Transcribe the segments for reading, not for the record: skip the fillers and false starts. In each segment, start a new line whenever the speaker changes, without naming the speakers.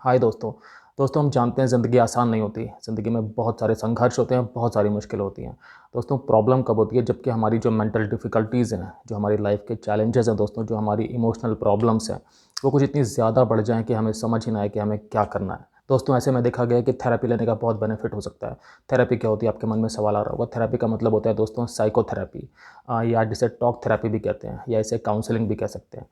हाय दोस्तों। हम जानते हैं ज़िंदगी आसान नहीं होती। ज़िंदगी में बहुत सारे संघर्ष होते हैं, बहुत सारी मुश्किल होती हैं। दोस्तों प्रॉब्लम कब होती है जबकि हमारी जो मेंटल डिफ़िकल्टीज़ हैं, जो हमारी लाइफ़ के चैलेंजेस हैं दोस्तों, जो हमारी इमोशनल प्रॉब्लम्स हैं, वो कुछ इतनी ज़्यादा बढ़ जाएँ कि हमें समझ ही ना आए कि हमें क्या करना है। दोस्तों ऐसे में देखा गया है कि थेरेपी लेने का बहुत बेनिफिट हो सकता है। थेरेपी क्या होती है, आपके मन में सवाल आ रहा होगा। थेरेपी का मतलब होता है दोस्तों साइकोथेरेपी, या जिसे टॉक थेरेपी भी कहते हैं, या इसे काउंसलिंग भी कह सकते हैं।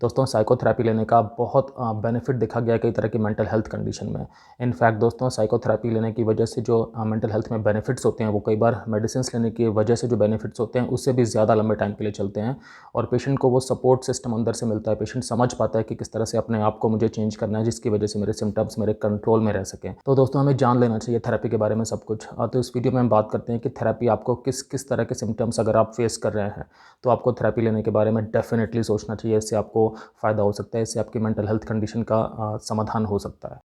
दोस्तों साइकोथेरेपी लेने का बहुत बेनिफिट देखा गया है कई तरह की मेंटल हेल्थ कंडीशन में। इनफैक्ट दोस्तों साइकोथेरेपी लेने की वजह से जो मेंटल हेल्थ में बेनिफिट्स होते हैं वो कई बार मेडिसिन लेने की वजह से जो बेनिफिट्स होते हैं उससे भी ज़्यादा लंबे टाइम के लिए चलते हैं। और पेशेंट को वो सपोर्ट सिस्टम अंदर से मिलता है। पेशेंट समझ पाता है कि किस तरह से अपने आप को मुझे चेंज करना है जिसकी वजह से मेरे सिम्टम्स मेरे कंट्रोल में रह सकें। तो दोस्तों हमें जान लेना चाहिए थेरेपी के बारे में सब कुछ। तो इस वीडियो में हम बात करते हैं कि थेरेपी आपको किस किस तरह के सिम्टम्स अगर आप फेस कर रहे हैं तो आपको थेरेपी लेने के बारे में डेफिनेटली सोचना चाहिए। इससे आपको फ़ायदा हो सकता है, इससे आपकी मेंटल हेल्थ कंडीशन का समाधान हो सकता है।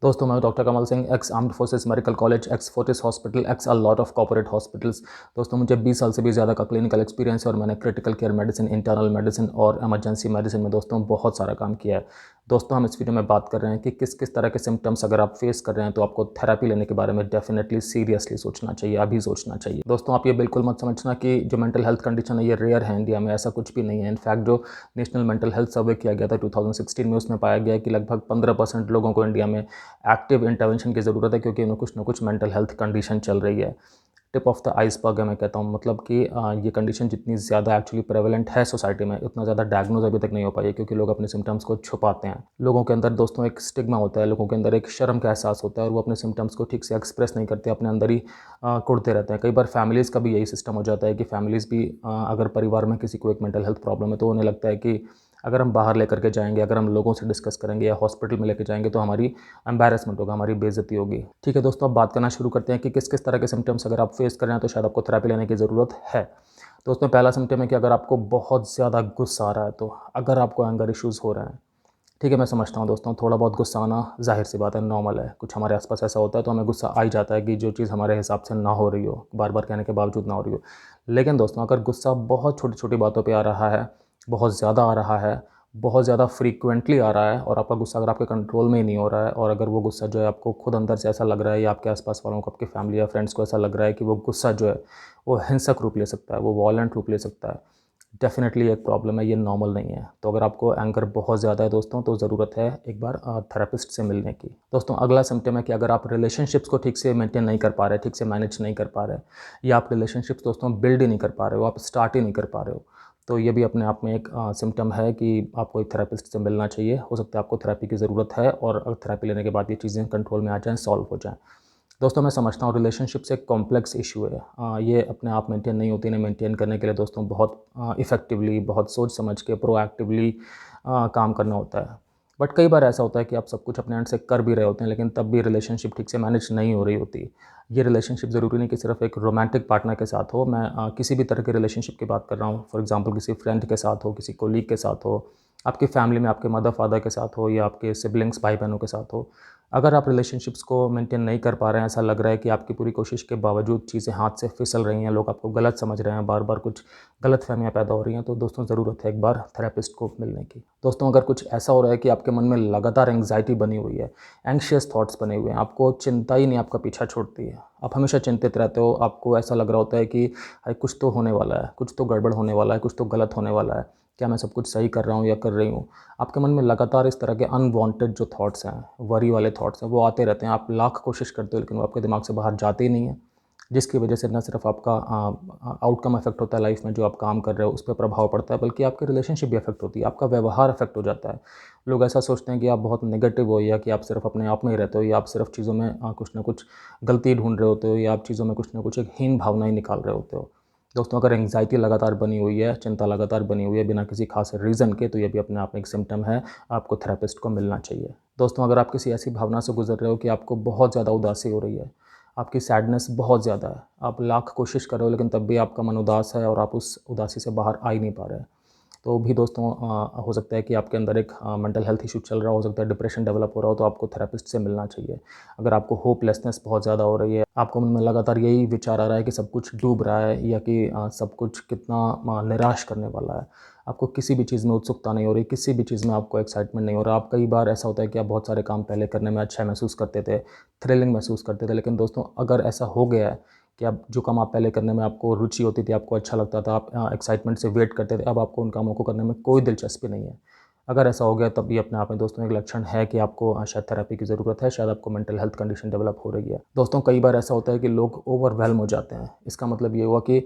दोस्तों मैं doctor Kamal Singh, x armed forces medical college, x Fortis hospital, x a lot of corporate hospitals. दोस्तों मुझे 20 साल से भी ज़्यादा का क्लिनिकल एक्सपीरियंस है और मैंने critical care medicine, internal medicine और इमरजेंसी मेडिसिन में दोस्तों बहुत सारा काम किया है। दोस्तों हम इस वीडियो में बात कर रहे हैं कि किस किस तरह के सिम्टम्स अगर आप फेस कर रहे हैं तो आपको थेरेपी लेने के बारे में डेफिनेटली सीरियसली सोचना चाहिए, अभी सोचना चाहिए। दोस्तों आप ये बिल्कुल मत समझना कि जो मेंटल हेल्थ कंडीशन है ये रेयर है इंडिया में, ऐसा कुछ भी नहीं है। इनफैक्ट जो नेशनल मेंटल हेल्थ सर्वे किया गया था 2016 में, उसमें पाया गया कि लगभग 15% लोगों को इंडिया में एक्टिव इंटरवेंशन की ज़रूरत है क्योंकि उन्हें कुछ ना कुछ मेंटल हेल्थ कंडीशन चल रही है। टिप ऑफ द आइसबर्ग है मैं कहता हूँ, मतलब कि ये कंडीशन जितनी ज़्यादा एक्चुअली प्रेवलेंट है सोसाइटी में उतना ज़्यादा डायग्नोज अभी तक नहीं हो पाई है क्योंकि लोग अपने सिम्टम्स को छुपाते हैं। लोगों के अंदर दोस्तों एक स्टिग्मा होता है, लोगों के अंदर एक शर्म का एहसास होता है और वो अपने सिम्टम्स को ठीक से एक्सप्रेस नहीं करते, अपने अंदर ही कुढ़ते रहते हैं। कई बार फैमिलीज़ का भी यही सिस्टम हो जाता है कि फैमिलीज़ भी अगर परिवार में किसी को एक मेंटल हेल्थ प्रॉब्लम है तो उन्हें लगता है कि अगर हम बाहर लेकर के जाएंगे, अगर हम लोगों से डिस्कस करेंगे या हॉस्पिटल में लेके जाएंगे तो हमारी एम्बैरेसमेंट होगा, हमारी बेइज्जती होगी। ठीक है दोस्तों, अब बात करना शुरू करते हैं कि किस किस तरह के सिम्टम्स अगर आप फेस कर रहे हैं तो शायद आपको थेरेपी लेने की ज़रूरत है। दोस्तों पहला सिम्टम है कि अगर आपको बहुत ज़्यादा गुस्सा आ रहा है, तो अगर आपको एंगर इश्यूज़ हो रहे हैं। ठीक है, मैं समझता हूँ दोस्तों, थोड़ा बहुत गुस्सा आना ज़ाहिर-सी बात है, नॉर्मल है। कुछ हमारे आस-पास ऐसा होता है तो हमें गुस्सा आ ही जाता है कि जो चीज़ हमारे हिसाब से ना हो रही हो, बार-बार कहने के बावजूद ना हो रही हो। लेकिन दोस्तों अगर गुस्सा बहुत छोटी-छोटी बातों पे आ रहा है, बहुत ज़्यादा आ रहा है, बहुत ज़्यादा फ्रीक्वेंटली आ रहा है और आपका गुस्सा अगर आपके कंट्रोल में ही नहीं हो रहा है और अगर वो गुस्सा जो है आपको खुद अंदर से ऐसा लग रहा है या आपके आस-पास वालों को, आपकी फैमिली या फ्रेंड्स को ऐसा लग रहा है कि वो गुस्सा जो है वो हिंसक रूप ले सकता है, वो वॉयलेंट रूप ले सकता है, डेफ़िनेटली एक प्रॉब्लम है, ये नॉर्मल नहीं है। तो अगर आपको एंगर बहुत ज़्यादा है दोस्तों तो ज़रूरत है एक बार थेरेपिस्ट से मिलने की। दोस्तों अगला सिम्पटम है कि अगर आप रिलेशनशिप्स को ठीक से मेंटेन नहीं कर पा रहे, ठीक से मैनेज नहीं कर पा रहे, या आप रिलेशनशिप्स दोस्तों बिल्ड ही नहीं कर पा रहे हो, आप स्टार्ट ही नहीं कर पा रहे हो, तो ये भी अपने आप में एक सिम्पटम है कि आपको एक थेरेपिस्ट से मिलना चाहिए। हो सकता है आपको थेरेपी की ज़रूरत है और थेरेपी लेने के बाद ये चीज़ें कंट्रोल में आ जाएँ, सॉल्व हो जाएँ। दोस्तों मैं समझता हूँ रिलेशनशिप्स एक कॉम्प्लेक्स इशू है। ये अपने आप मेंटेन नहीं होती। इन्हें मेंटेन करने के लिए दोस्तों बहुत इफ़ेक्टिवली, बहुत सोच समझ के, प्रोएक्टिवली काम करना होता है। बट कई बार ऐसा होता है कि आप सब कुछ अपने एंड से कर भी रहे होते हैं लेकिन तब भी रिलेशनशिप ठीक से मैनेज नहीं हो रही होती। ये रिलेशनशिप ज़रूरी नहीं कि सिर्फ एक रोमांटिक पार्टनर के साथ हो। मैं किसी भी तरह के रिलेशनशिप की बात कर रहा हूँ। फॉर एग्ज़ाम्पल किसी फ्रेंड के साथ हो, किसी कोलीग के साथ हो, आपकी फैमिली में आपके मदर फादर के साथ हो या आपके सिबलिंग्स भाई बहनों के साथ हो। अगर आप रिलेशनशिप्स को मेंटेन नहीं कर पा रहे हैं, ऐसा लग रहा है कि आपकी पूरी कोशिश के बावजूद चीज़ें हाथ से फिसल रही हैं, लोग आपको गलत समझ रहे हैं, बार-बार कुछ गलतफ़हमियाँ पैदा हो रही हैं, तो दोस्तों ज़रूरत है एक बार थेरेपिस्ट को मिलने की। दोस्तों अगर कुछ ऐसा हो रहा है कि आपके मन में लगातार एंग्ज़ायटी बनी हुई है, एंग्शियस थॉट्स बने हुए हैं, आपको चिंता ही नहीं आपका पीछा छोड़ती है, आप हमेशा चिंतित रहते हो, आपको ऐसा लग रहा होता है कि भाई कुछ तो होने वाला है, कुछ तो गड़बड़ होने वाला है, कुछ तो गलत होने वाला है, क्या मैं सब कुछ सही कर रहा हूँ या कर रही हूँ? आपके मन में लगातार इस तरह के अनवांटेड जो थॉट्स हैं, वरी वाले थॉट्स हैं, वो आते रहते हैं। आप लाख कोशिश करते हो लेकिन वो आपके दिमाग से बाहर जाते ही नहीं हैं, जिसकी वजह से न सिर्फ आपका आउटकम अफेक्ट होता है लाइफ में, जो आप काम कर रहे हो उस पे प्रभाव पड़ता है, बल्कि आपकी रिलेशनशिप भी अफेक्ट होती है, आपका व्यवहार अफेक्ट हो जाता है। लोग ऐसा सोचते हैं कि आप बहुत नेगेटिव हो या कि आप सिर्फ अपने आप में ही रहते हो या आप सिर्फ चीज़ों में कुछ ना कुछ गलती ढूँढ रहे होते हो या आप चीज़ों में कुछ ना कुछ एक हीन भावना ही निकाल रहे होते हो। दोस्तों अगर एंग्ज़ायटी लगातार बनी हुई है, चिंता लगातार बनी हुई है बिना किसी ख़ास रीज़न के, तो ये भी अपने आप में एक सिम्पटम है, आपको थेरेपिस्ट को मिलना चाहिए। दोस्तों अगर आप किसी ऐसी भावना से गुज़र रहे हो कि आपको बहुत ज़्यादा उदासी हो रही है, आपकी सैडनेस बहुत ज़्यादा है, आप लाख कोशिश कर रहे हो लेकिन तब भी आपका मन उदास है और आप उस उदासी से बाहर आ ही नहीं पा रहे हैं, तो भी दोस्तों हो सकता है कि आपके अंदर एक मेंटल हेल्थ इशू चल रहा हो सकता है, डिप्रेशन डेवलप हो रहा हो, तो आपको थेरेपिस्ट से मिलना चाहिए। अगर आपको होपलेसनेस बहुत ज़्यादा हो रही है, आपको मन में लगातार यही विचार आ रहा है कि सब कुछ डूब रहा है या कि सब कुछ कितना निराश करने वाला है, आपको किसी भी चीज़ में उत्सुकता नहीं हो रही, किसी भी चीज़ में आपको एक्साइटमेंट नहीं हो रहा, आप कई बार ऐसा होता है कि आप बहुत सारे काम पहले करने में अच्छा महसूस करते थे, थ्रिलिंग महसूस करते थे, लेकिन दोस्तों अगर ऐसा हो गया है कि अब जो काम आप पहले करने में आपको रुचि होती थी, आपको अच्छा लगता था, आप एक्साइटमेंट से वेट करते थे, अब आपको उन कामों को करने में कोई दिलचस्पी नहीं है। अगर ऐसा हो गया तब ये अपने आप में दोस्तों एक लक्षण है कि आपको शायद थेरेपी की ज़रूरत है, शायद आपको मेंटल हेल्थ कंडीशन डेवलप हो रही है। दोस्तों कई बार ऐसा होता है कि लोग ओवरवेल्म हो जाते हैं। इसका मतलब ये हुआ कि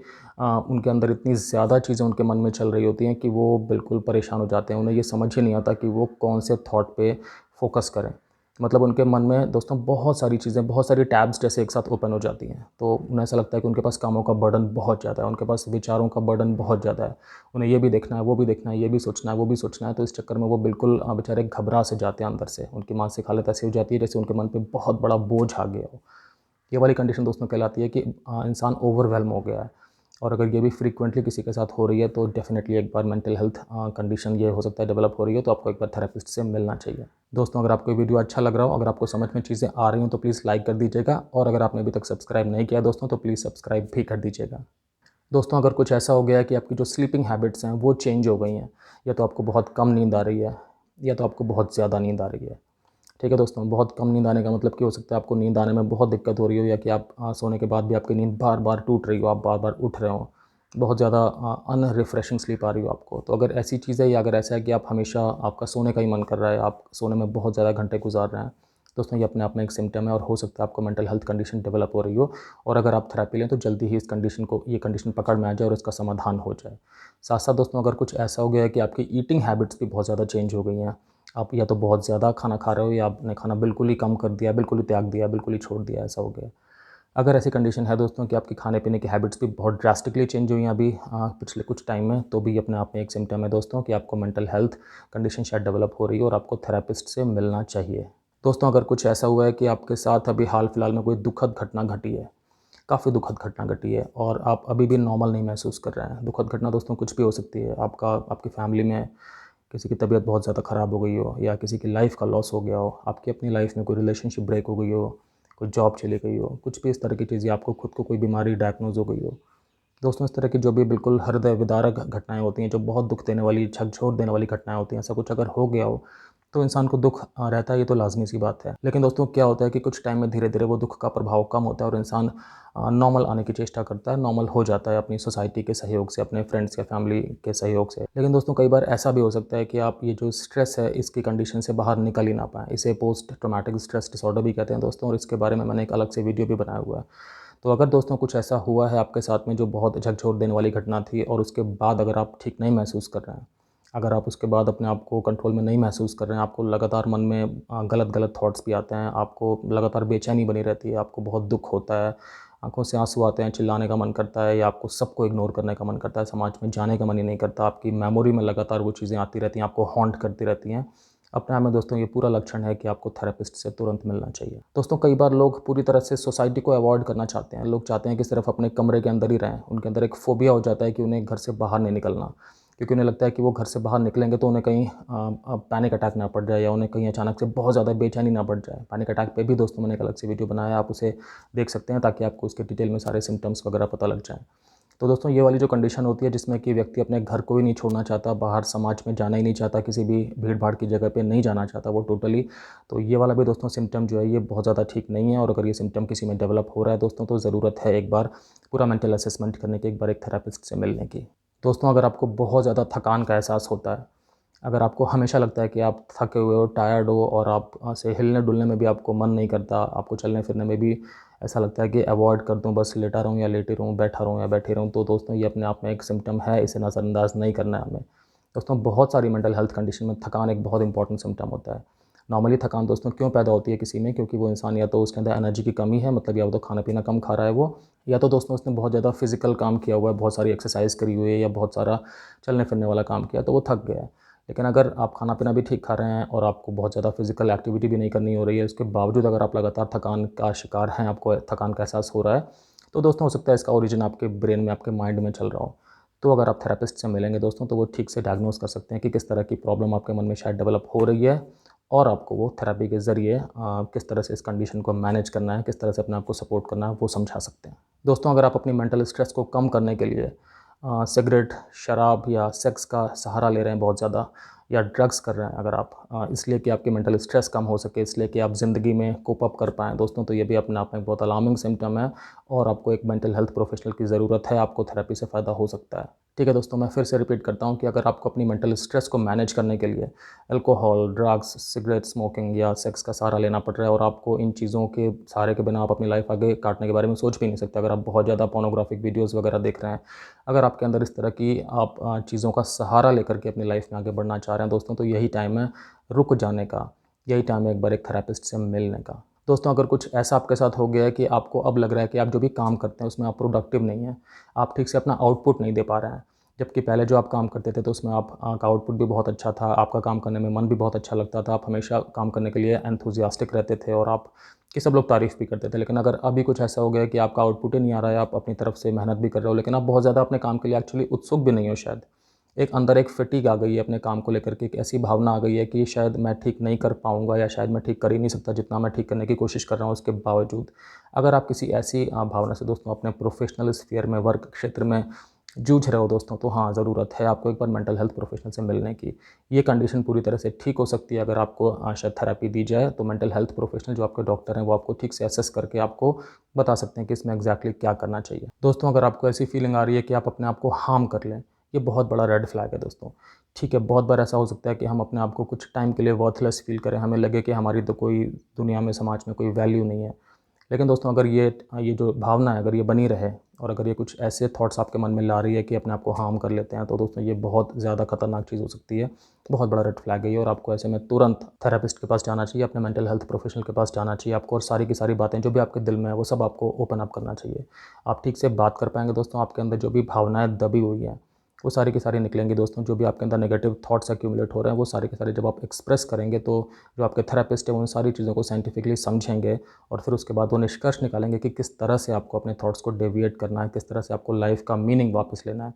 उनके अंदर इतनी ज़्यादा चीज़ें उनके मन में चल रही होती हैं कि वो बिल्कुल परेशान हो जाते हैं। उन्हें ये समझ ही नहीं आता कि वो कौन से थॉट पे फ़ोकस करें। मतलब उनके मन में दोस्तों बहुत सारी चीज़ें, बहुत सारी टैब्स जैसे एक साथ ओपन हो जाती हैं। तो उन्हें ऐसा लगता है कि उनके पास कामों का बर्डन बहुत ज़्यादा है, उनके पास विचारों का बर्डन बहुत ज़्यादा है। उन्हें ये भी देखना है, वो भी देखना है, ये भी सोचना है, वो भी सोचना है। तो इस चक्कर में वो बिल्कुल बेचारे घबरा से जाते हैं अंदर से। उनकी मानसिक हालत ऐसी हो जाती है जैसे उनके मन पे बहुत बड़ा बोझ आ गया हो। ये वाली कंडीशन दोस्तों कहलाती है कि इंसान ओवरवेल्म हो गया है। और अगर ये भी फ्रीक्वेंटली किसी के साथ हो रही है तो डेफ़िनेटली एक बार मेंटल हेल्थ कंडीशन ये हो सकता है डेवलप हो रही है, तो आपको एक बार थेरेपिस्ट से मिलना चाहिए। दोस्तों अगर आपको ये वीडियो अच्छा लग रहा हो, अगर आपको समझ में चीज़ें आ रही हो तो प्लीज़ लाइक कर दीजिएगा, और अगर आपने अभी तक सब्सक्राइब नहीं किया दोस्तों तो प्लीज़ सब्सक्राइब भी कर दीजिएगा। दोस्तों अगर कुछ ऐसा हो गया है कि आपकी जो स्लीपिंग हैबिट्स हैं वो चेंज हो गई हैं, या तो आपको बहुत कम नींद आ रही है या तो आपको बहुत ज़्यादा नींद आ रही है। ठीक है दोस्तों, बहुत कम नींद आने का मतलब कि हो सकता है आपको नींद आने में बहुत दिक्कत हो रही हो, या कि आप सोने के बाद भी आपकी नींद बार-बार टूट रही हो, आप बार-बार उठ रहे हो, बहुत ज़्यादा अनरिफ्रेशिंग स्लीप आ रही हो आपको। तो अगर ऐसी चीज़ है, या अगर ऐसा है कि आप हमेशा आपका सोने का ही मन कर रहा है, आप सोने में बहुत ज़्यादा घंटे गुज़ार रहे हैं, दोस्तों ये अपने आप में एक सिम्पटम है और हो सकता है आपको मेंटल हेल्थ कंडीशन डेवलप हो रही हो। और अगर आप थेरेपी लें तो जल्दी ही ये कंडीशन पकड़ में आ जाए और इसका समाधान हो जाए। साथ-साथ दोस्तों अगर कुछ ऐसा हो गया है कि आपकी ईटिंग हैबिट्स भी बहुत ज़्यादा चेंज हो गई हैं, आप या तो बहुत ज़्यादा खाना खा रहे हो, या आपने खाना बिल्कुल ही कम कर दिया, बिल्कुल ही त्याग दिया, बिल्कुल ही छोड़ दिया, ऐसा हो गया। अगर ऐसी कंडीशन है दोस्तों कि आपकी खाने-पीने की हैबिट्स भी बहुत ड्रास्टिकली चेंज हुई हैं अभी पिछले कुछ टाइम में, तो भी अपने आप में एक सिम्पटम है दोस्तों कि आपको मेंटल हेल्थ कंडीशन शायद डेवलप हो रही है और आपको थेरेपिस्ट से मिलना चाहिए। दोस्तों अगर कुछ ऐसा हुआ है कि आपके साथ अभी हाल-फिलहाल में कोई दुखद घटना घटी है, काफ़ी दुखद घटना घटी है और आप अभी भी नॉर्मल नहीं महसूस कर रहे हैं। दुखद घटना दोस्तों कुछ भी हो सकती है। आपकी फैमिली में किसी की तबीयत बहुत ज़्यादा ख़राब हो गई हो, या किसी की लाइफ़ का लॉस हो गया हो, आपकी अपनी लाइफ़ में कोई रिलेशनशिप ब्रेक हो गई हो, कोई जॉब चली गई हो, कुछ भी इस तरह की चीज़, या आपको खुद को कोई बीमारी डायग्नोज़ हो गई हो। दोस्तों इस तरह की जो भी बिल्कुल हृदय विदारक घटनाएँ होती हैं, जो बहुत दुःख देने वाली, झकझोर देने वाली घटनाएँ होती हैं, ऐसा कुछ अगर हो गया हो, तो इंसान को दुःख रहता है, ये तो लाज़मी सी बात है। लेकिन दोस्तों क्या होता है कि कुछ टाइम में धीरे-धीरे वो दुःख का प्रभाव कम होता है और इंसान नॉर्मल आने की चेष्टा करता है, नॉर्मल हो जाता है अपनी सोसाइटी के सहयोग से, अपने फ्रेंड्स या फैमिली के सहयोग से। लेकिन दोस्तों कई बार ऐसा भी हो सकता है कि आप ये जो स्ट्रेस है, इसकी कंडीशन से बाहर निकल ही ना पाएँ। इसे पोस्ट ट्रॉमेटिक स्ट्रेस डिसऑर्डर भी कहते हैं दोस्तों, और इसके बारे में मैंने एक अलग से वीडियो भी बनाया हुआ है। तो अगर दोस्तों कुछ ऐसा हुआ है आपके साथ में जो बहुत झकझोर देने वाली घटना थी, और उसके बाद अगर आप ठीक नहीं महसूस कर रहे हैं, अगर आप उसके बाद अपने आप को कंट्रोल में नहीं महसूस कर रहे हैं, आपको लगातार मन में गलत-गलत थॉट्स भी आते हैं, आपको लगातार बेचैनी बनी रहती है, आपको बहुत दुःख होता है, आँखों से आँसू आते हैं, चिल्लाने का मन करता है, या आपको सबको इग्नोर करने का मन करता है, समाज में जाने का मन ही नहीं करता, आपकी मेमोरी में लगातार वो चीज़ें आती रहती हैं, आपको हॉन्ट करती रहती हैं। अपने आप में दोस्तों ये पूरा लक्षण है कि आपको थेरेपिस्ट से तुरंत मिलना चाहिए। दोस्तों कई बार लोग पूरी तरह से सोसाइटी को अवॉइड करना चाहते हैं। लोग चाहते हैं कि सिर्फ़ अपने कमरे के अंदर ही रहें। उनके अंदर एक फ़ोबिया हो जाता है कि उन्हें घर से बाहर नहीं निकलना। क्योंकि उन्हें लगता है कि वो घर से बाहर निकलेंगे तो उन्हें कहीं पैनिक अटैक ना पड़ जाए, या उन्हें कहीं अचानक से बहुत ज़्यादा बेचैनी ना बढ़ जाए। पैनिक अटैक पे भी दोस्तों मैंने एक अलग से वीडियो बनाया है, आप उसे देख सकते हैं ताकि आपको उसके डिटेल में सारे सिम्पटम्स वगैरह पता लग जाएँ। तो दोस्तों ये वाली जो कंडीशन होती है जिसमें कि व्यक्ति अपने घर को ही नहीं छोड़ना चाहता, बाहर समाज में जाना ही नहीं चाहता, किसी भी भीड़-भाड़ की जगह पे नहीं जाना चाहता वो टोटली, तो ये वाला भी दोस्तों सिम्पटम जो है ये बहुत ज़्यादा ठीक नहीं है। और अगर ये सिम्पटम किसी में डेवलप हो रहा है दोस्तों, तो ज़रूरत है एक बार पूरा मेंटल असेसमेंट करने की, एक बार एक थेरेपिस्ट से मिलने की। दोस्तों अगर आपको बहुत ज़्यादा थकान का एहसास होता है, अगर आपको हमेशा लगता है कि आप थके हुए हो, टायर्ड हो, और आप से हिलने-डुलने में भी आपको मन नहीं करता, आपको चलने-फिरने में भी ऐसा लगता है कि अवॉइड कर दूँ, बस लेटा रहूँ या लेटी रहूँ, बैठा रहूँ या बैठी रहूँ, तो दोस्तों ये अपने आप में एक सिम्पटम है, इसे नज़रअंदाज़ नहीं करना है हमें। दोस्तों बहुत सारी मेंटल हेल्थ कंडीशन में थकान एक बहुत इंपॉर्टेंट सिम्पटम होता है। नॉर्मली थकान दोस्तों क्यों पैदा होती है किसी में? क्योंकि वो इंसान या तो उसके अंदर एनर्जी की कमी है, मतलब या तो खाना-पीना कम खा रहा है वो, या तो दोस्तों उसने बहुत ज़्यादा फिज़िकल काम किया हुआ है, बहुत सारी एक्सरसाइज़ करी हुई है, या बहुत सारा चलने-फिरने वाला काम किया, तो वो थक गया है। लेकिन अगर आप खाना-पीना भी ठीक खा रहे हैं और आपको बहुत ज़्यादा फिज़िकल एक्टिविटी भी नहीं करनी हो रही है, उसके बावजूद अगर आप लगातार थकान का शिकार हैं, आपको थकान का एहसास हो रहा है, तो दोस्तों हो सकता है इसका ओरिजिन आपके ब्रेन में, आपके माइंड में चल रहा हो। तो अगर आप थेरेपिस्ट से मिलेंगे दोस्तों तो वो ठीक से डायग्नोस कर सकते हैं कि किस तरह की प्रॉब्लम आपके मन में शायद डेवलप हो रही है, और आपको वो थेरेपी के ज़रिए किस तरह से इस कंडीशन को मैनेज करना है, किस तरह से अपने आप को सपोर्ट करना है, वो समझा सकते हैं। दोस्तों, अगर आप अपनी मेंटल स्ट्रेस को कम करने के लिए सिगरेट, शराब या सेक्स का सहारा ले रहे हैं बहुत ज़्यादा, या ड्रग्स कर रहे हैं अगर आप, इसलिए कि आपकी मेंटल स्ट्रेस कम हो सके, इसलिए कि आप ज़िंदगी में कोप अप कर पाएँ दोस्तों, तो ये भी अपने आप में बहुत अलार्मिंग सिम्पटम है और आपको एक मेंटल हेल्थ प्रोफेशनल की ज़रूरत है। आपको थेरेपी से फ़ायदा हो सकता है। ठीक है दोस्तों, मैं फिर से रिपीट करता हूँ कि अगर आपको अपनी मेंटल स्ट्रेस को मैनेज करने के लिए अल्कोहल, ड्रग्स, सिगरेट, स्मोकिंग या सेक्स का सहारा लेना पड़ रहा है और आपको इन चीज़ों के सहारे के बिना आप अपनी लाइफ आगे काटने के बारे में सोच भी नहीं सकते, अगर आप बहुत ज़्यादा पोर्नोग्राफिक वीडियोज़ वगैरह देख रहे हैं, अगर आपके अंदर इस तरह की आप चीज़ों का सहारा लेकर के अपनी लाइफ में आगे बढ़ना चाह रहे हैं दोस्तों, तो यही टाइम है रुक जाने का, यही टाइम है एक बार एक थेरेपिस्ट से मिलने का। दोस्तों, अगर कुछ ऐसा आपके साथ हो गया है कि आपको अब लग रहा है कि आप जो भी काम करते हैं उसमें आप प्रोडक्टिव नहीं हैं, आप ठीक से अपना आउटपुट नहीं दे पा रहे हैं, जबकि पहले जो आप काम करते थे तो उसमें आप का आउटपुट भी बहुत अच्छा था, आपका काम करने में मन भी बहुत अच्छा लगता था, आप हमेशा काम करने के लिए एंथुसियास्टिक रहते थे और आप कि सब लोग तारीफ़ भी करते थे। लेकिन अगर अभी कुछ ऐसा हो गया है कि आपका आउटपुट ही नहीं आ रहा है, आप अपनी तरफ से मेहनत भी कर रहे हो लेकिन आप बहुत ज़्यादा अपने काम के लिए एक्चुअली उत्सुक भी नहीं हो शायद, एक अंदर एक फटीग आ गई है अपने काम को लेकर के, एक ऐसी भावना आ गई है कि शायद मैं ठीक नहीं कर पाऊँगा या शायद मैं ठीक कर ही नहीं सकता जितना मैं ठीक करने की कोशिश कर रहा हूँ उसके बावजूद। अगर आप किसी ऐसी भावना से दोस्तों अपने प्रोफ़ेशनल स्फ़ीयर में, वर्क क्षेत्र में जूझ रहे हो दोस्तों, तो हाँ, ज़रूरत है आपको एक बार मेंटल हेल्थ प्रोफेशनल से मिलने की। ये कंडीशन पूरी तरह से ठीक हो सकती है अगर आपको शायद थेरेपी दी जाए, तो मेंटल हेल्थ प्रोफेशनल जो आपके डॉक्टर हैं वो आपको ठीक से असेस करके आपको बता सकते हैं कि इसमें एग्जैक्टली क्या करना चाहिए। दोस्तों, अगर आपको ऐसी फीलिंग आ रही है कि आप अपने आप को हार्म कर लें, ये बहुत बड़ा रेड फ्लैग है दोस्तों। ठीक है, बहुत बार ऐसा हो सकता है कि हम अपने आप को कुछ टाइम के लिए वर्थलेस फील करें, हमें लगे कि हमारी तो कोई दुनिया में, समाज में कोई वैल्यू नहीं है। लेकिन दोस्तों, अगर ये जो भावना है अगर ये बनी रहे और अगर ये कुछ ऐसे थॉट्स आपके मन में ला रही है कि अपने आप को हार्म कर लेते हैं, तो दोस्तों ये बहुत ज़्यादा खतरनाक चीज़ हो सकती है, बहुत बड़ा रेड फ्लैग है ये, और आपको ऐसे में तुरंत थेरेपिस्ट के पास जाना चाहिए, अपने मेंटल हेल्थ प्रोफेशनल के पास जाना चाहिए आपको, और सारी की सारी बातें जो भी आपके दिल में है वो सब आपको ओपन अप करना चाहिए। आप ठीक से बात कर पाएंगे दोस्तों, आपके अंदर जो भी भावनाएँ दबी हुई हैं वो सारी की सारी निकलेंगी दोस्तों, जो भी आपके अंदर नेगेटिव थॉट्स एक्यूमुलेट हो रहे हैं वो सारे के सारे जब आप एक्सप्रेस करेंगे तो जो आपके थेरेपिस्ट है वो उन सारी चीज़ों को साइंटिफिकली समझेंगे और फिर उसके बाद वो निष्कर्ष निकालेंगे कि किस तरह से आपको अपने थॉट्स को डेविएट करना है, किस तरह से आपको लाइफ का मीनिंग वापस लेना है,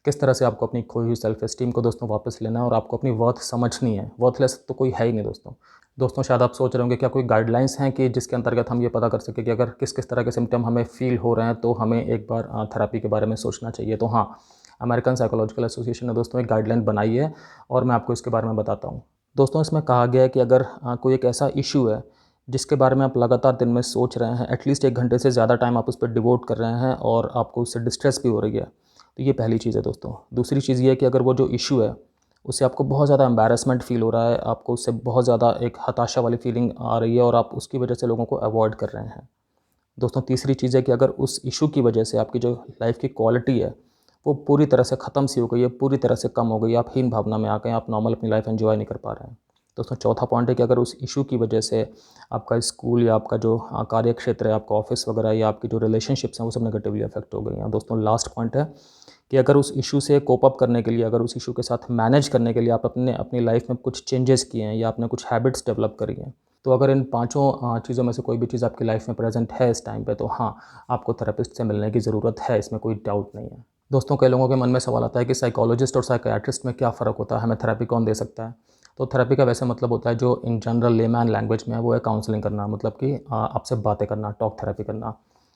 किस तरह से आपको अपनी खोई हुई सेल्फ एस्टीम को दोस्तों वापस लेना है, और आपको अपनी वर्थ समझनी है। वर्थलेस तो कोई है ही नहीं दोस्तों। दोस्तों, शायद आप सोच रहे होंगे क्या कोई गाइडलाइंस हैं कि जिसके अंतर्गत हम ये पता कर सकें कि अगर किस किस तरह के सिम्टम हमें फील हो रहे हैं तो हमें एक बार थेरेपी के बारे में सोचना चाहिए। तो हाँ, अमेरिकन साइकोलॉजिकल एसोसिएशन ने दोस्तों एक गाइडलाइन बनाई है और मैं आपको इसके बारे में बताता हूँ। दोस्तों, इसमें कहा गया है कि अगर कोई एक ऐसा इशू है जिसके बारे में आप लगातार दिन में सोच रहे हैं, एटलीस्ट 1 घंटे से ज़्यादा टाइम आप उस पर डिवोट कर रहे हैं और आपको उससे डिस्ट्रेस भी हो रही है, तो ये पहली चीज़ है दोस्तों। दूसरी चीज़ ये है कि अगर वो जो इशू है उससे आपको बहुत ज़्यादा एम्बैरेसमेंट फ़ील हो रहा है, आपको उससे बहुत ज़्यादा एक हताशा वाली फीलिंग आ रही है और आप उसकी वजह से लोगों को अवॉइड कर रहे हैं। दोस्तों, तीसरी चीज़ है कि अगर उस इशू की वजह से आपकी जो लाइफ की क्वालिटी है वो पूरी तरह से ख़त्म सी हो गई है, पूरी तरह से कम हो गई है, आप हीन भावना में आ गए हैं, आप नॉर्मल अपनी लाइफ एंजॉय नहीं कर पा रहे हैं। दोस्तों, चौथा पॉइंट है कि अगर उस इशू की वजह से आपका स्कूल या आपका जो कार्य क्षेत्र है, आपका ऑफिस वगैरह या आपकी जो रिलेशनशिप्स हैं वो सब नेगेटिवली अफेक्ट हो गई हैं। दोस्तों, लास्ट पॉइंट है कि अगर उस इशू से कोप अप करने के लिए, अगर उस इशू के साथ मैनेज करने के लिए आप अपनी लाइफ में कुछ चेंजेस किए हैं या आपने कुछ हैबिट्स डेवलप करी हैं, तो अगर इन पाँचों चीज़ों में से कोई भी चीज़ आपकी लाइफ में प्रेजेंट है इस टाइम पे, तो हाँ, आपको थेरेपिस्ट से मिलने की ज़रूरत है, इसमें कोई डाउट नहीं है। दोस्तों, कई लोगों के मन में सवाल आता है कि साइकोलॉजिस्ट और साइकियाट्रिस्ट में क्या फ़र्क होता है, हमें थेरेपी कौन दे सकता है? तो थेरेपी का वैसे मतलब होता है जो इन जनरल लेमैन लैंग्वेज में है वो है काउंसलिंग करना, मतलब कि आपसे बातें करना, टॉक थेरेपी करना।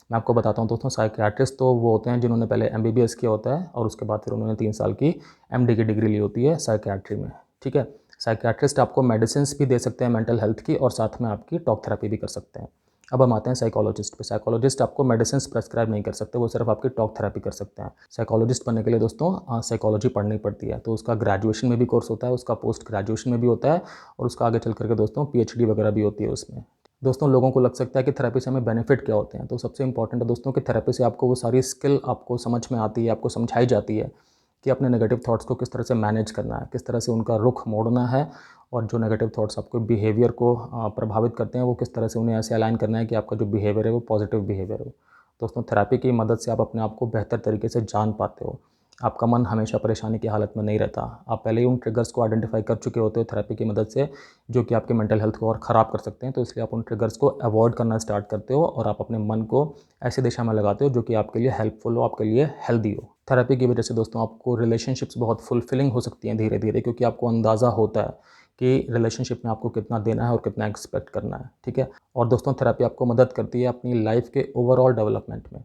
मैं आपको बताता हूँ दोस्तों, साइकियाट्रिस्ट तो वो होते हैं जिन्होंने पहले एमबीबीएस किया होता है और उसके बाद फिर उन्होंने 3 साल की एमडी की डिग्री ली होती है साइकियाट्री में। ठीक है, साइकियाट्रिस्ट आपको मेडिसिन्स भी दे सकते हैं मेंटल हेल्थ की और साथ में आपकी टॉक थेरेपी भी कर सकते हैं। अब हम आते हैं साइकोलॉजिस्ट पे। साइकोलॉजिस्ट आपको मेडिसिन्स प्रेस्क्राइब नहीं कर सकते, वो सिर्फ आपकी टॉक थेरेपी कर सकते हैं। साइकोलॉजिस्ट बनने के लिए दोस्तों साइकोलॉजी पढ़नी पड़ती है, तो उसका ग्रेजुएशन में भी कोर्स होता है, उसका पोस्ट ग्रेजुएशन में भी होता है और उसका आगे चल करके दोस्तों पीएचडी वगैरह भी होती है उसमें। दोस्तों, लोगों को लग सकता है कि थेरेपी से हमें बेनिफिट क्या होते हैं, तो सबसे इंपॉर्टेंट है दोस्तों कि थेरेपी से आपको वो सारी स्किल आपको समझ में आती है, आपको समझाई जाती है कि अपने नेगेटिव थॉट्स को किस तरह से मैनेज करना है, किस तरह से उनका रुख मोड़ना है, और जो नेगेटिव थॉट्स आपके बिहेवियर को प्रभावित करते हैं वो किस तरह से उन्हें ऐसे अलाइन करना है कि आपका जो बिहेवियर है वो पॉजिटिव बिहेवियर हो। दोस्तों, थेरेपी की मदद से आप अपने आप को बेहतर तरीके से जान पाते हो, आपका मन हमेशा परेशानी की हालत में नहीं रहता। आप पहले ही उन ट्रिगर्स को आइडेंटिफाई कर चुके होते हो थेरेपी की मदद से, जो कि आपके मेंटल हेल्थ को और ख़राब कर सकते हैं। तो इसलिए आप उन ट्रिगर्स को अवॉइड करना स्टार्ट करते हो और आप अपने मन को ऐसी दिशा में लगाते हो जो कि आपके लिए हेल्पफुल हो, आपके लिए हेल्दी हो। थेरेपी की वजह से दोस्तों आपको रिलेशनशिप्स बहुत फुलफिलिंग हो सकती हैं धीरे धीरे, क्योंकि आपको अंदाज़ा होता है कि रिलेशनशिप में आपको कितना देना है और कितना एक्सपेक्ट करना है, ठीक है। और दोस्तों थेरेपी आपको मदद करती है अपनी लाइफ के ओवरऑल डेवलपमेंट में।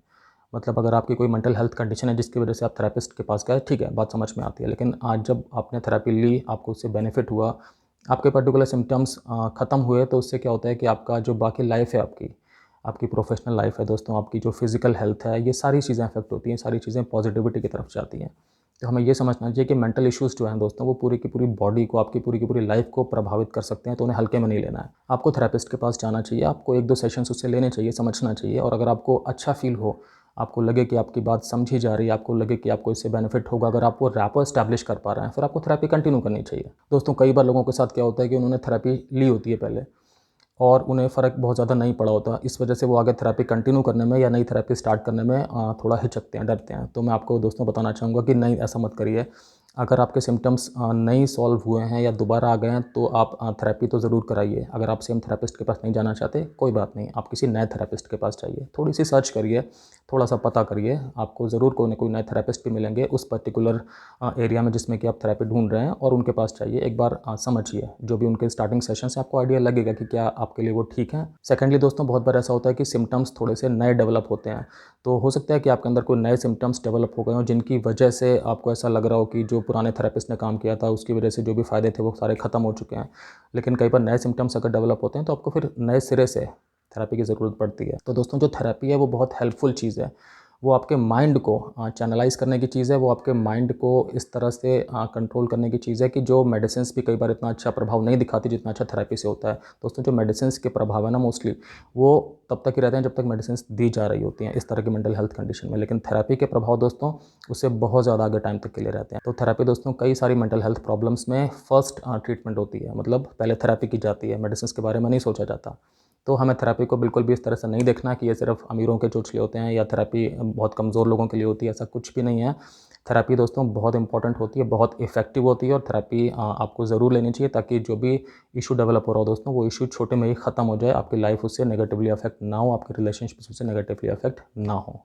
मतलब अगर आपकी कोई मेंटल हेल्थ कंडीशन है जिसकी वजह से आप थेरेपिस्ट के पास गए, ठीक है, बात समझ में आती है। लेकिन आज जब आपने थेरेपी ली, आपको उससे बेनिफिट हुआ, आपके पर्टिकुलर सिम्टम्स ख़त्म हुए, तो उससे क्या होता है कि आपका जो बाकी लाइफ है, आपकी आपकी प्रोफेशनल लाइफ है दोस्तों, आपकी जो फिज़िकल हेल्थ है, ये सारी चीज़ें अफेक्ट होती हैं, सारी चीज़ें पॉजिटिविटी की तरफ जाती हैं। तो हमें ये समझना चाहिए कि मेंटल इश्यूज़ जो हैं दोस्तों, वो पूरी की पूरी बॉडी को, आपकी पूरी की पूरी लाइफ को प्रभावित कर सकते हैं, तो उन्हें हल्के में नहीं लेना है। आपको थेरेपिस्ट के पास जाना चाहिए, आपको 1-2 सेशंस उससे लेने चाहिए, समझना चाहिए, और अगर आपको अच्छा फ़ील हो, आपको लगे कि आपकी बात समझी जा रही है, आपको लगे कि आपको इससे बेनिफिट होगा, अगर आप वो रैपर एस्टैब्लिश कर पा रहे हैं, फिर आपको थेरेपी कंटिन्यू करनी चाहिए। दोस्तों कई बार लोगों के साथ क्या होता है कि उन्होंने थेरेपी ली होती है पहले, और उन्हें फ़र्क बहुत ज़्यादा नहीं पड़ा होता। इस वजह से वो आगे थेरेपी कंटिन्यू करने में या नई थेरेपी स्टार्ट करने में थोड़ा हिचकते हैं, डरते हैं। तो मैं आपको दोस्तों बताना चाहूँगा कि नहीं, ऐसा मत करिए। अगर आपके सिम्पटम्स नहीं सॉल्व हुए हैं या दोबारा आ गए हैं, तो आप थेरेपी तो ज़रूर कराइए। अगर आप सेम थेरेपिस्ट के पास नहीं जाना चाहते, कोई बात नहीं, आप किसी नए थेरेपिस्ट के पास जाइए। थोड़ी-सी सर्च करिए, थोड़ा-सा पता करिए, आपको ज़रूर कोई ना कोई नए थेरेपिस्ट भी मिलेंगे उस पर्टिकुलर एरिया में जिसमें कि आप थेरेपी ढूँढ रहे हैं, और उनके पास जाइए। एक बार समझिए, जो भी उनके स्टार्टिंग सेशन से आपको आइडिया लगेगा कि क्या आपके लिए वो ठीक है। सेकेंडली दोस्तों, बहुत बार ऐसा होता है कि सिम्पटम्स थोड़े से नए डेवलप होते हैं, तो हो सकता है कि आपके अंदर कोई नए सिम्पटम्स डेवलप हो गए हों, जिनकी वजह से आपको ऐसा लग रहा हो कि जो पुराने थेरेपिस्ट ने काम किया था, उसकी वजह से जो भी फ़ायदे थे वो सारे ख़त्म हो चुके हैं। लेकिन कई बार नए सिम्पटम्स अगर डेवलप होते हैं, तो आपको फिर नए सिरे से थेरेपी की ज़रूरत पड़ती है। तो दोस्तों जो थेरेपी है वो बहुत हेल्पफुल चीज़ है। वो आपके माइंड को चैनलाइज़ करने की चीज़ है, वो आपके माइंड को इस तरह से कंट्रोल करने की चीज़ है कि जो मेडिसिन्स भी कई बार इतना अच्छा प्रभाव नहीं दिखाती जितना अच्छा थेरेपी से होता है। दोस्तों जो मेडिसिन्स के प्रभाव है ना, मोस्टली वो तब तक ही रहते हैं जब तक मेडिसिन्स दी जा रही होती हैं इस तरह की मेंटल हेल्थ कंडीशन में। लेकिन थेरेपी के प्रभाव दोस्तों उससे बहुत ज़्यादा आगे टाइम तक के लिए रहते हैं। तो थेरेपी दोस्तों कई सारी मेंटल हेल्थ प्रॉब्लम्स में फर्स्ट ट्रीटमेंट होती है, मतलब पहले थेरेपी की जाती है, मेडिसिन्स के बारे में नहीं सोचा जाता। तो हमें थेरेपी को बिल्कुल भी इस तरह से नहीं देखना कि ये सिर्फ अमीरों के चोचले होते हैं या थेरेपी बहुत कमज़ोर लोगों के लिए होती है, ऐसा कुछ भी नहीं है। थेरेपी दोस्तों बहुत इंपॉर्टेंट होती है, बहुत इफ़ेक्टिव होती है, और थेरेपी आपको ज़रूर लेनी चाहिए, ताकि जो भी इशू डेवलप हो रहा हो दोस्तों, वो इशू छोटे में ही ख़त्म हो जाए, आपकी लाइफ उससे नेगेटिवली अफेक्ट ना हो, आपके रिलेशनशिप उससे नेगेटिवली अफेक्ट ना हो।